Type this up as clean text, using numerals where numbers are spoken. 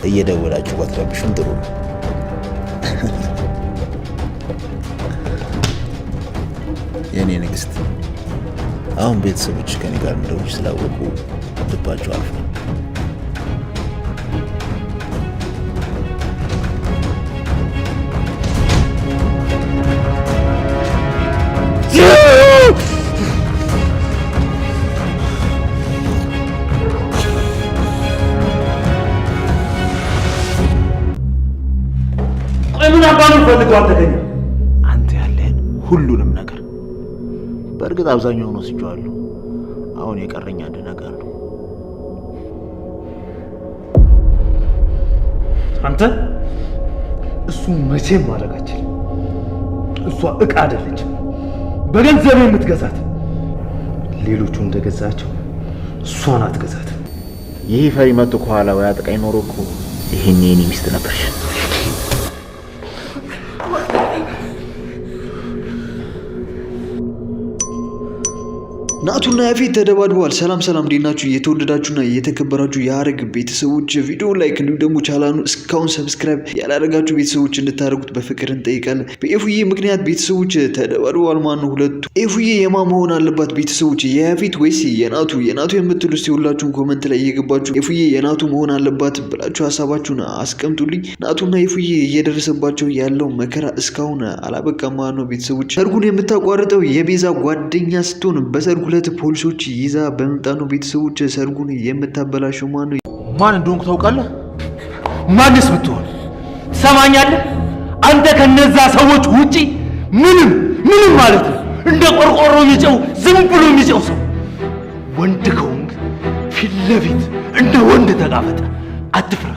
እየደወላችሁ ባትረብሹን ጥሩ ነው። የኔ ንግስት፣ አሁን ቤተሰቦች ከኔ ጋር እንደሆነች ስላወቁ ልባቸው አልፏል። ምን አባኑ ፈልገው ተገኘ? አንተ ያለህን ሁሉንም ነገር በእርግጥ አብዛኛውን ወስጄዋለሁ። አሁን የቀረኝ አንድ ነገር ነው። አንተ እሱ መቼም ማድረግ አትችልም። እሷ ዕቃ አይደለችም፣ በገንዘብ የምትገዛት። ሌሎቹ እንደገዛቸው እሷን አትገዛት። ይህ ፈሪ መጥቶ ከኋላ ወይ አጥቃኝ ኖሮ እኮ ይሄን የኔ ሚስት ነበርሽ። ናቱና ያፌት ተደባድበዋል። ሰላም ሰላም፣ እንዴት ናችሁ? የተወደዳችሁና የተከበራችሁ የሐረግ ቤተሰቦች ቪዲዮ ላይክ እንዲሁም ደግሞ ቻናሉን እስካሁን ሰብስክራይብ ያላደረጋችሁ ቤተሰቦች እንድታደርጉት በፍቅር እንጠይቃለን። በኤፉዬ ምክንያት ቤተሰቦች ተደባድበዋል። ማን ነው ሁለቱ? ኤፉዬ የማ መሆን አለባት ቤተሰቦች? የያፌት ወይስ የናቱ? የናቱ የምትሉ እስቲ ሁላችሁም ኮመንት ላይ እየገባችሁ ኤፉዬ የናቱ መሆን አለባት ብላችሁ ሀሳባችሁን አስቀምጡልኝ። ናቱና ኤፉዬ እየደረሰባቸው ያለው መከራ እስካሁን አላበቃም። ማን ነው ቤተሰቦች? ሰርጉን የምታቋርጠው የቤዛ ጓደኛ ስትሆን በሰርጉ ሁለት ፖሊሶች ይዛ በመምጣት ነው ቤተሰቦች ሰርጉን የምታበላሸው። ማን ነው? ማን እንደሆንኩ ታውቃለህ? ማንስ ብትሆን ትሰማኛለህ? አንተ ከነዛ ሰዎች ውጪ ምንም ማለት ነው እንደ ቆርቆሮ የሚጨው ዝም ብሎ የሚጨው ሰው። ወንድ ከሆንክ ፊት ለፊት እንደ ወንድ ተጋፈጠ፣ አትፍራ።